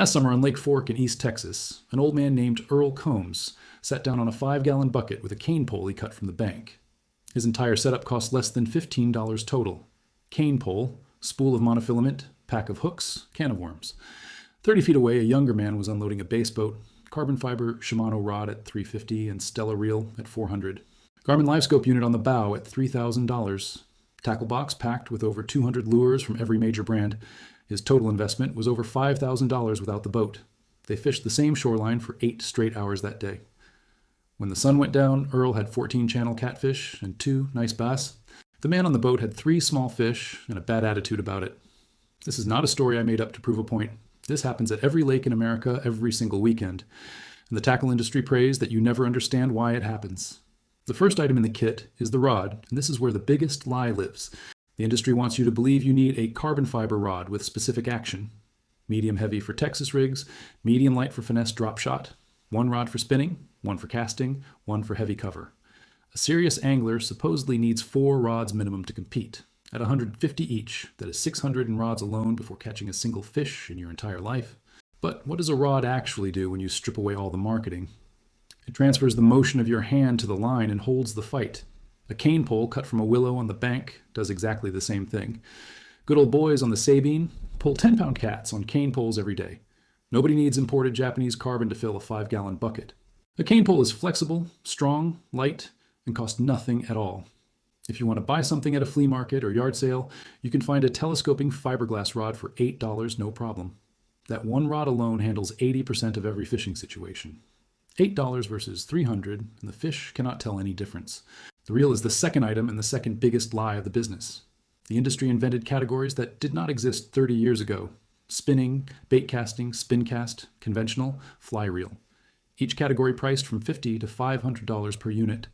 Last summer on Lake Fork in East Texas, an old man named Earl Combs sat down on a 5-gallon bucket with a cane pole he cut from the bank. His entire setup cost less than $15 total. Cane pole, spool of monofilament, pack of hooks, can of worms. 30 feet away, a younger man was unloading a bass boat, carbon fiber Shimano rod at $350 and Stella reel at $400. Garmin LiveScope unit on the bow at $3,000. Tackle box packed with over 200 lures from every major brand. His total investment was over $5,000 without the boat. They fished the same shoreline for 8 straight hours that day. When the sun went down, Earl had 14 channel catfish and 2 nice bass. The man on the boat had 3 small fish and a bad attitude about it. This is not a story I made up to prove a point. This happens at every lake in America every single weekend. And the tackle industry prays that you never understand why it happens. The first item in the kit is the rod, and this is where the biggest lie lives. The industry wants you to believe you need a carbon fiber rod with specific action. Medium heavy for Texas rigs, medium light for finesse drop shot, 1 rod for spinning, 1 for casting, 1 for heavy cover. A serious angler supposedly needs 4 rods minimum to compete. At $150 each, that is $600 in rods alone before catching a single fish in your entire life. But what does a rod actually do when you strip away all the marketing? It transfers the motion of your hand to the line and holds the fight. A cane pole cut from a willow on the bank does exactly the same thing. Good old boys on the Sabine pull 10-pound cats on cane poles every day. Nobody needs imported Japanese carbon to fill a 5-gallon bucket. A cane pole is flexible, strong, light, and costs nothing at all. If you want to buy something at a flea market or yard sale, you can find a telescoping fiberglass rod for $8 no problem. That one rod alone handles 80% of every fishing situation. $8 versus $300, and the fish cannot tell any difference. The reel is the second item and the second biggest lie of the business. The industry invented categories that did not exist 30 years ago. Spinning, bait casting, spin cast, conventional, fly reel. Each category priced from $50 to $500 per unit.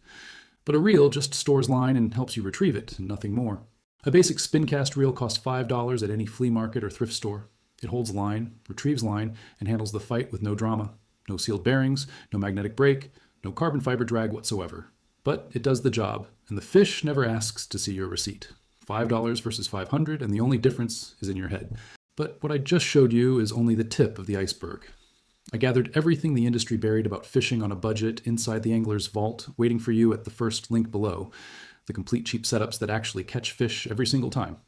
But a reel just stores line and helps you retrieve it, and nothing more. A basic spin cast reel costs $5 at any flea market or thrift store. It holds line, retrieves line, and handles the fight with no drama. No sealed bearings, no magnetic brake, no carbon fiber drag whatsoever. But it does the job, and the fish never asks to see your receipt. $5 versus $500, and the only difference is in your head. But what I just showed you is only the tip of the iceberg. I gathered everything the industry buried about fishing on a budget inside the angler's vault, waiting for you at the first link below. The complete cheap setups that actually catch fish every single time.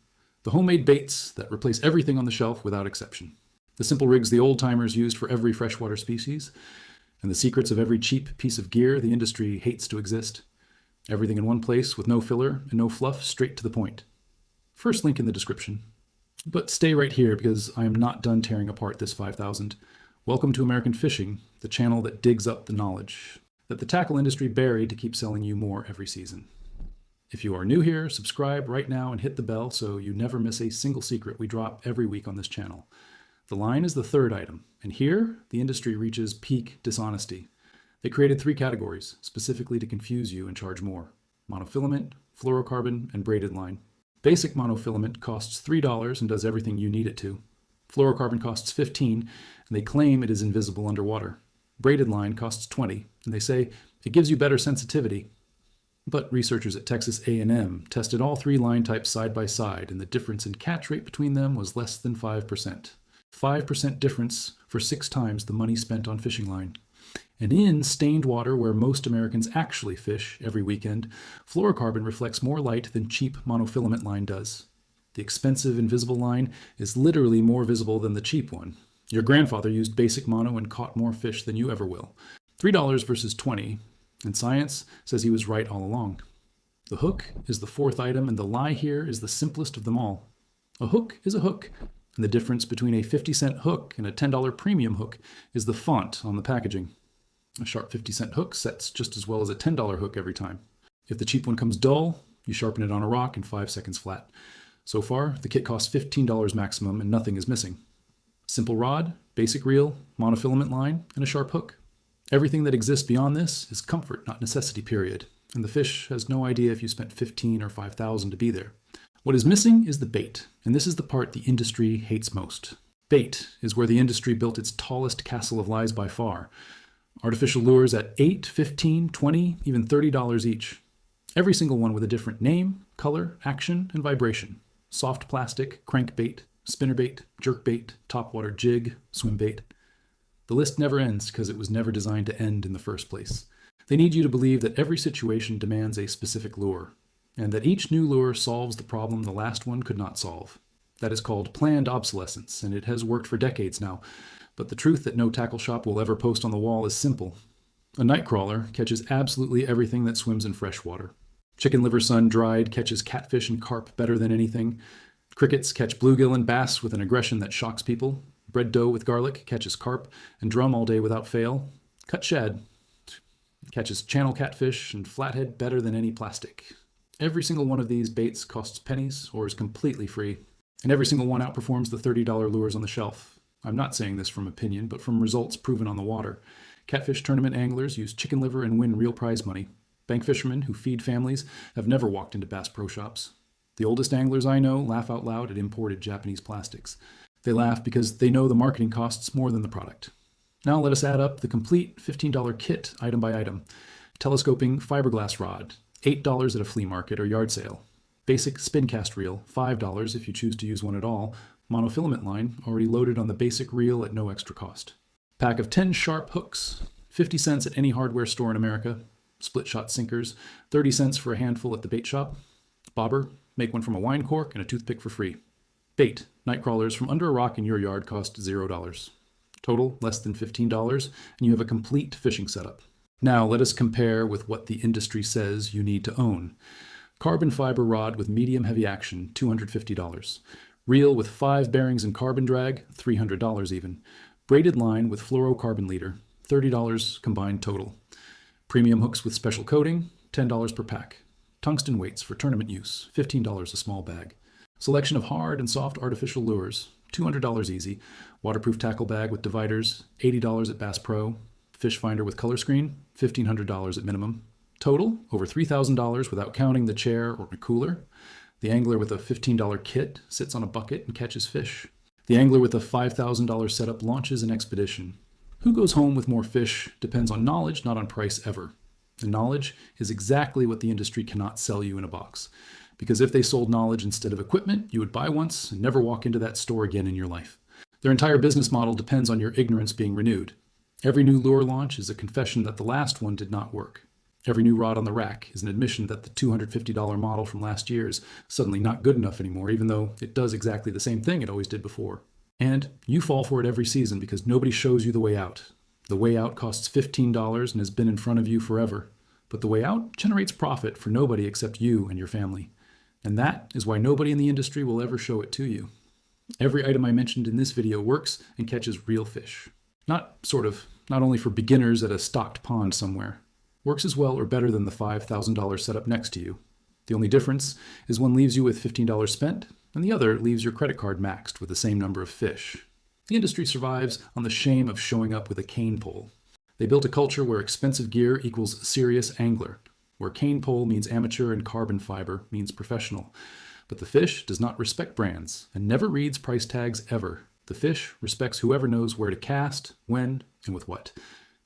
The homemade baits that replace everything on the shelf without exception. The simple rigs the old-timers used for every freshwater species. And the secrets of every cheap piece of gear the industry hates to exist. Everything in one place with no filler and no fluff, straight to the point. First link in the description. But stay right here because I am not done tearing apart this 5,000. Welcome to American Fishing, the channel that digs up the knowledge that the tackle industry buried to keep selling you more every season. If you are new here, subscribe right now and hit the bell so you never miss a single secret we drop every week on this channel. The line is the third item, and here the industry reaches peak dishonesty. They created 3 categories, specifically to confuse you and charge more. Monofilament, fluorocarbon, and braided line. Basic monofilament costs $3 and does everything you need it to. Fluorocarbon costs $15, and they claim it is invisible underwater. Braided line costs $20, and they say it gives you better sensitivity. But researchers at Texas A&M tested all 3 line types side by side, and the difference in catch rate between them was less than 5%. 5% difference for 6 times the money spent on fishing line. And in stained water where most Americans actually fish every weekend, fluorocarbon reflects more light than cheap monofilament line does. The expensive invisible line is literally more visible than the cheap one. Your grandfather used basic mono and caught more fish than you ever will. $3 versus $20, and science says he was right all along. The hook is the 4th item, and the lie here is the simplest of them all. A hook is a hook. And the difference between a 50-cent hook and a $10 premium hook is the font on the packaging. A sharp 50-cent hook sets just as well as a $10 hook every time. If the cheap one comes dull, you sharpen it on a rock in 5 seconds flat. So far, the kit costs $15 maximum and nothing is missing. Simple rod, basic reel, monofilament line, and a sharp hook. Everything that exists beyond this is comfort, not necessity, period. And the fish has no idea if you spent $15 or $5,000 to be there. What is missing is the bait, and this is the part the industry hates most. Bait is where the industry built its tallest castle of lies by far. Artificial lures at $8, $15, $20, even $30 each. Every single one with a different name, color, action, and vibration. Soft plastic, crankbait, spinnerbait, jerkbait, topwater jig, swimbait. The list never ends because it was never designed to end in the first place. They need you to believe that every situation demands a specific lure, and that each new lure solves the problem the last one could not solve. That is called planned obsolescence, and it has worked for decades now. But the truth that no tackle shop will ever post on the wall is simple. A nightcrawler catches absolutely everything that swims in fresh water. Chicken liver sun dried catches catfish and carp better than anything. Crickets catch bluegill and bass with an aggression that shocks people. Bread dough with garlic catches carp, and drum all day without fail. Cut shad catches channel catfish and flathead better than any plastic. Every single one of these baits costs pennies or is completely free, and every single one outperforms the $30 lures on the shelf. I'm not saying this from opinion, but from results proven on the water. Catfish tournament anglers use chicken liver and win real prize money. Bank fishermen who feed families have never walked into Bass Pro Shops. The oldest anglers I know laugh out loud at imported Japanese plastics. They laugh because they know the marketing costs more than the product. Now let us add up the complete $15 kit, item by item. Telescoping fiberglass rod, $8 at a flea market or yard sale. Basic spin cast reel, $5 if you choose to use one at all. Monofilament line, already loaded on the basic reel at no extra cost. Pack of 10 sharp hooks, 50 cents at any hardware store in America. Split shot sinkers, 30 cents for a handful at the bait shop. Bobber, make one from a wine cork and a toothpick for free. Bait, night crawlers from under a rock in your yard cost $0. Total, less than $15, and you have a complete fishing setup. Now let us compare with what the industry says you need to own. Carbon fiber rod with medium heavy action, $250. Reel with 5 bearings and carbon drag, $300 even. Braided line with fluorocarbon leader, $30 combined total. Premium hooks with special coating, $10 per pack. Tungsten weights for tournament use, $15 a small bag. Selection of hard and soft artificial lures, $200 easy. Waterproof tackle bag with dividers, $80 at Bass Pro. Fish finder with color screen, $1,500 at minimum. Total, over $3,000 without counting the chair or the cooler. The angler with a $15 kit sits on a bucket and catches fish. The angler with a $5,000 setup launches an expedition. Who goes home with more fish depends on knowledge, not on price ever. And knowledge is exactly what the industry cannot sell you in a box. Because if they sold knowledge instead of equipment, you would buy once and never walk into that store again in your life. Their entire business model depends on your ignorance being renewed. Every new lure launch is a confession that the last one did not work. Every new rod on the rack is an admission that the $250 model from last year is suddenly not good enough anymore, even though it does exactly the same thing it always did before. And you fall for it every season because nobody shows you the way out. The way out costs $15 and has been in front of you forever. But the way out generates profit for nobody except you and your family. And that is why nobody in the industry will ever show it to you. Every item I mentioned in this video works and catches real fish. Not only for beginners at a stocked pond somewhere. Works as well or better than the $5,000 setup next to you. The only difference is one leaves you with $15 spent, and the other leaves your credit card maxed with the same number of fish. The industry survives on the shame of showing up with a cane pole. They built a culture where expensive gear equals serious angler, where cane pole means amateur and carbon fiber means professional. But the fish does not respect brands and never reads price tags ever. The fish respects whoever knows where to cast, when, and with what.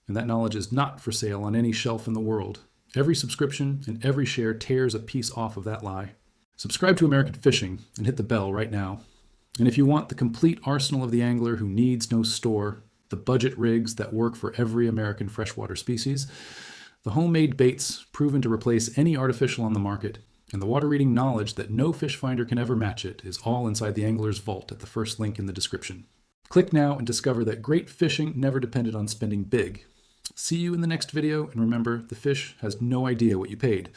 And that knowledge is not for sale on any shelf in the world. Every subscription and every share tears a piece off of that lie. Subscribe to American Fishing and hit the bell right now. And if you want the complete arsenal of the angler who needs no store, the budget rigs that work for every American freshwater species, the homemade baits proven to replace any artificial on the market, and the water-reading knowledge that no fish finder can ever match it is all inside the angler's vault at the first link in the description. Click now and discover that great fishing never depended on spending big. See you in the next video, and remember, the fish has no idea what you paid.